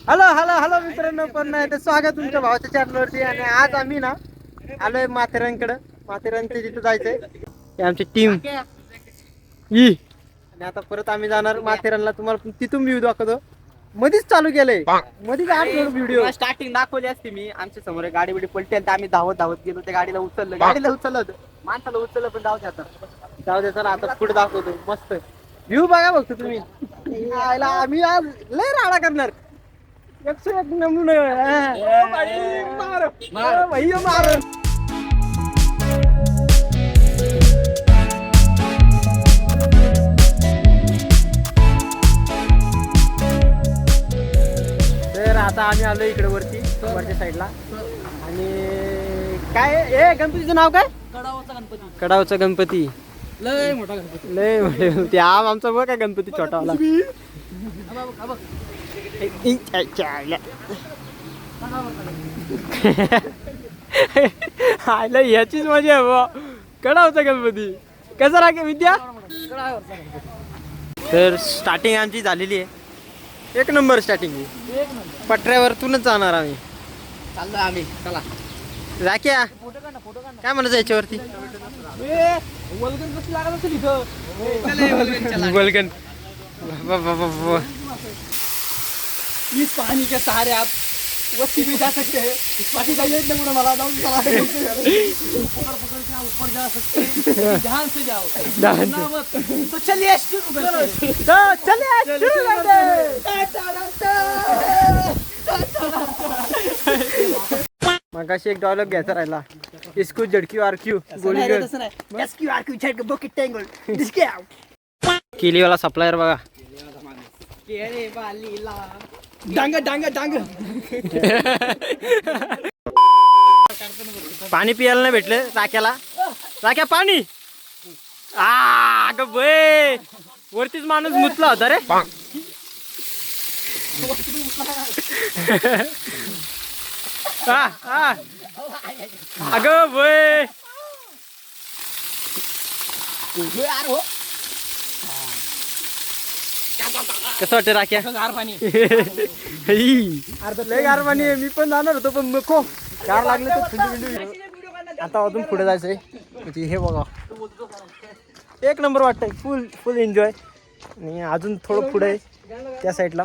Hello hello hello मित्रांनो, पण तर स्वागत तुमच्या भावाच्या चॅनलवरती. आणि आज आम्ही ना आलोय माथेरानकडं. माथेरानच्या तिथं जायचंय. हे आमची टीम ही. आणि आता परत आम्ही जाणार माथेरानला. तुम्हाला तिथून व्ह्यू दाखवतो. मधीच चालू केलंय, मधीच व्हिडिओ. स्टार्टिंग दाखवली असती मी. आमच्या समोर गाडी बिडी पलटी आणि आम्ही धावत धावत गेलो. त्या गाडीला उचललं होतं. माणसाला उचललं, पण जाऊ द्या जाऊ दे चला, आता पुढे दाखवतो. मस्त व्ह्यू बघा फक्त तुम्ही. आम्ही आज लय राडा करणार. 101 नमुने. मार. तर आता आम्ही आलो इकडे वरती, वरच्या साईडला. आणि काय ए गणपतीचं नाव काय? कडावचा गणपती. लय मोठा गणपती. लय मोठे गणपती. आमचा बघ काय गणपती छोटावाला. आयला याचीच मजा आहे बा. कडावचा गणपती कसा राखे विद्या. तर स्टार्टिंग आमची झालेली आहे. एक नंबर स्टार्टिंग. पटऱ्यावरतूनच जाणार आम्ही. चाललोय आम्ही. चला राख्या काय म्हणायचं याच्यावरती? वल्गन कसं लागत असेल इथं. वल्गन. इस पानी के सहारे आप वस्ती भी जा सकते हैं. इस पानी का ये नमूना मला जाऊन चला. ऊपर जा सकते हैं. ध्यान से जाओ. तो चलिए शुरू करते हैं. मगाशी एक डायलॉग घ्यायचा राहिला. इसको झडकी आरक्यू गोली केलीवाला सप्लायर बघा. डांग डांग डांग. पाणी पियाला नाही भेटलं राख्याला. राख्या पाणी. अगं बे, वरतीच माणूस मुतला होता रे. अगं बे, कसं वाटतं राख्या? गार पाणी. लय गार पाणी आहे. मी पण जाणार होतो, पण नको गार लागले तर थंडी. आता अजून पुढे जायचंय. म्हणजे हे बघा, एक नंबर वाटतंय. फुल एन्जॉय. आणि अजून थोडं पुढे त्या साईडला.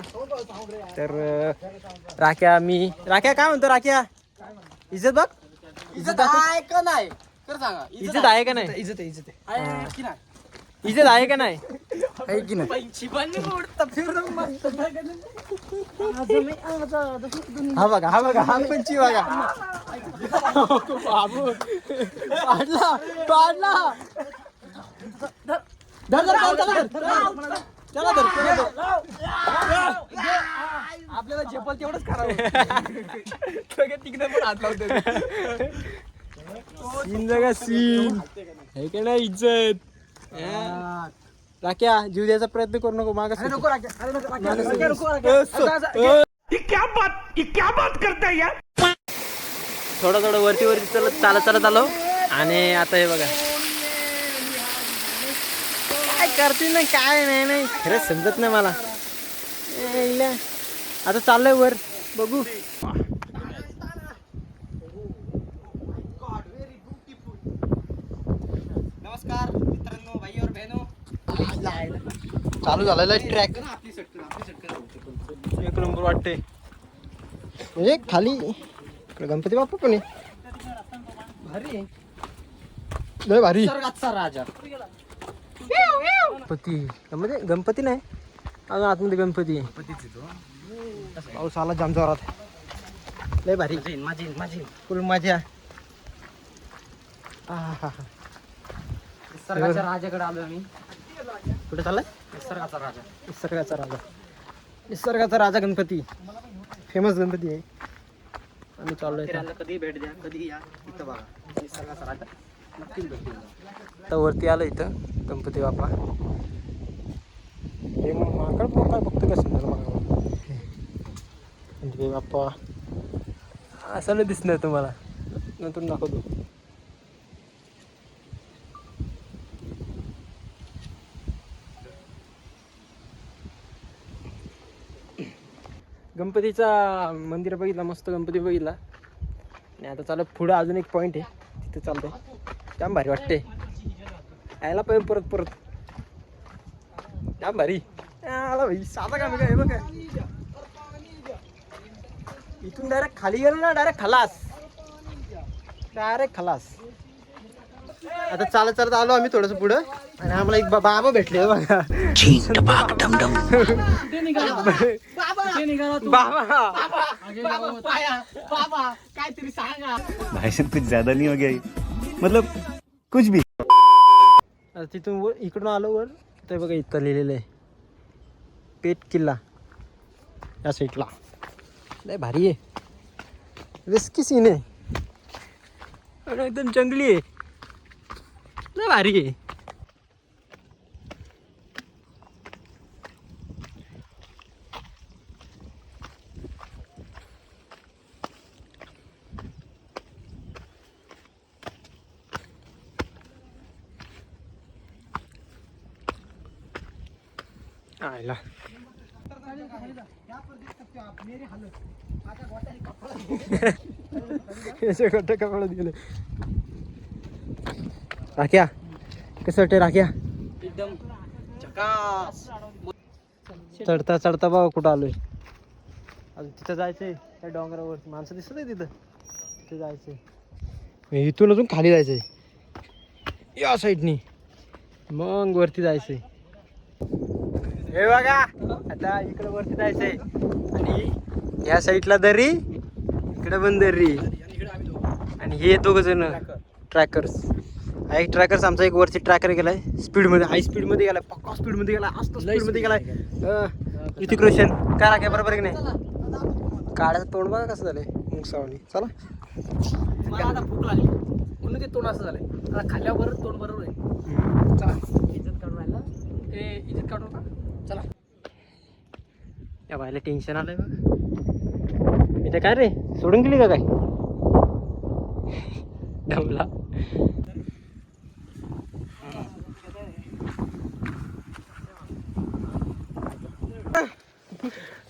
तर राख्या राख्या काय म्हणतो राख्या? इज्जत बघ. इज्जत आहे का नाही तर सांगा. इज्जत आहे का नाही? इज्जत आहे की नाही. इज्जत आहे का नाही? आहे की नाही. हा बघा हा पंची बघा. बाबू पाडला. आपल्याला झेपल तेवढंच करावं. तिकडे पण हात लावतो. सीन जगा सीन आहे का नाही. इज्जत राख्या, जीव द्यायचा प्रयत्न करू नको. मागा क्या बात करता है यार. थोडं वरती चालत आलो. आणि आता हे बघा काय करते ना, काय नाही खरंच समजत नाही मला. आता चाललंय वर, बघू. नमस्कार मित्रांनो, भाई और बहनों. चालू झालेला ट्रॅक. आपली सटकन. एक नंबर वाटते. म्हणजे खाली इकडे गणपती बाप्पा पण आहे. भारी लय भारी. निसर्गाचा राजा. गणपती म्हणजे गणपती नाही, अजून आतमध्ये गणपती आहे. पाऊस आला जाम जोरात. लय भारी. माझी फुल मजा. निसर्गाच्या राजाकडे आलो आम्ही. कुठे चाललाय? निसर्गाचा राजा. निसर्गाचा राजा गणपती. फेमस गणपती आहे. आम्ही चाललोय. कधी भेट द्या, कधी या. इथं बघा निसर्गाचा राजा. नक्कीच भेट द्या. आता वरती आलं इथं गणपती बाप्पा. हे माकड काय बघतो का समजा मला. गणपती बाप्पा असं नाही दिसणार तुम्हाला, नंतर दाखवतो. गणपतीचा मंदिर बघितला, मस्त गणपती बघितला. आणि आता चालू पुढं अजून एक पॉईंट आहे, तिथे चालतंय. जाम भारी वाटते यायला पाहिजे परत परत. जाम भारी आला भाई. साधा काम काय बघ, इथून डायरेक्ट खाली गेलो ना, डायरेक्ट खलास, डायरेक्ट खलास. आता चालत चालत आलो आम्ही थोडंसं पुढं आणि आम्हाला एक बाबा भेटले बघा. काहीतरी सांगा. भाई साहब कुछ ज्यादा नहीं हो गया ये? मतलब कुछ भी. आता तिथून इकडून आलो वर, ते बघा इथं लिहिलेलं आहे पेट किल्ला या साईडला. लय भारी आहे, रिस्की सीन आहे आणि एकदम जंगली आहे, लय भारी आहे. आयला कपडा दिले. राख्या कसं वाटते राख्या? एकदम झकास. चढता चढता बाबा कुठं आलोय. अजून तिथं जायचंय, त्या डोंगरावर माणसं दिसत आहे तिथं, तिथं जायचंय. इथून अजून खाली जायचंय या साईडनी, मग वरती जायचंय. हे बघा आता इकडे वरती जायचंय आणि या साईडला दरी, इकडे पण दरी. आणि हे दोघ जण ट्रॅकर्स. हा एक ट्रॅकर्स आमचा एक वरती ट्रॅकर गेलाय स्पीडमध्ये, हाय स्पीडमध्ये गेलाय, पक्का स्पीडमध्ये गेलाय, असतो स्पीडमध्ये गेलाय. ऋतिक रोशन काय राख्या बरोबर की नाही? काढायचं तोंड बघा कसं झालंय मुंगसावणी. चला मला आता भूक लागली म्हणून ते तोंड असं झालंय. आता खाल्ल्यावर तोंड बरोबर आहे. चला इज्जत काढून राहिला, ते इज्जत काढू का? चला. या बायला टेन्शन आलंय बघा. इथे काय रे सोडून गेली का काय? दमला.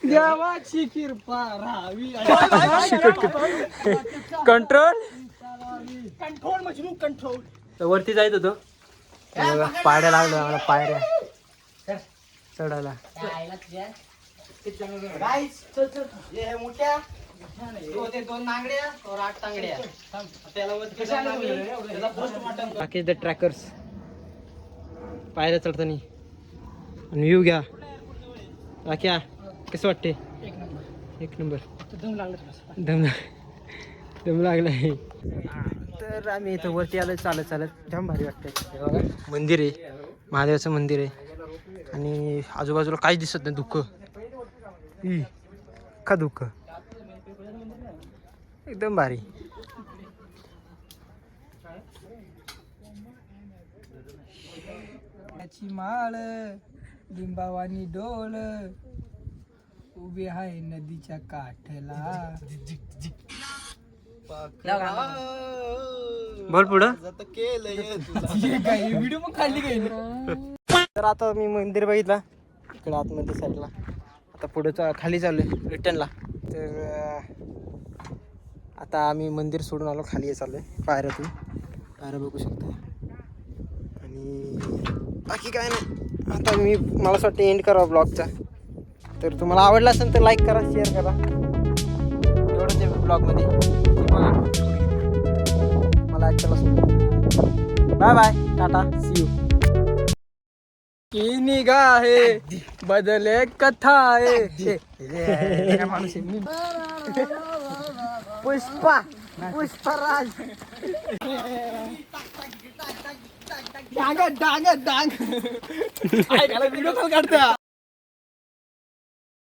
देवाची कृपा राहावी. Control control Majnu control. तर वरती जायचं होतं, पायऱ्या लागल्या आम्हाला, पायऱ्या चढायला. गाईस चल चल. हे मोठ्या ते 2 नांगड्या और 8 तांगड्या. त्याला बाकी द ट्रॅकर्स पायऱ्या चढताना आणि व्ह्यू घ्या. राख्या कसं वाटते? एक नंबर. दम लागला. तर आम्ही इथं वरती आलो चालत चालत, जाम भारी वाटतंय. बघा मंदिर आहे, महादेवाचं मंदिर आहे आणि आजूबाजूला काहीच दिसत नाही, दुःख का दुःख, एकदम भारी. माळ लिंबावानी डोल उभी आहे नदीच्या काठला. बोल पुढं. व्हिडिओ मग काढली काही. तर आता मी मंदिर बघितला इकडे आतमध्ये साईडला. आता पुढे खाली चाललोय रिटर्नला. तर आता आम्ही मंदिर सोडून आलो, खाली चाललोय पायऱ्यातून. पायऱ्या बघू शकतो आणि बाकी काय नाही. आता मला असं वाटतं एंड करा ब्लॉगचा. तर तुम्हाला आवडला असेल तर लाईक करा, शेअर करा. एवढंच आहे ब्लॉगमध्ये. मला ॲक्च्युअल बाय बाय, टाटा, सी यू. की निगाहे बदले कथाए. पुष्पा पुष्पराज. डांग डांग डांग. व्हिडिओ कॉल काढता.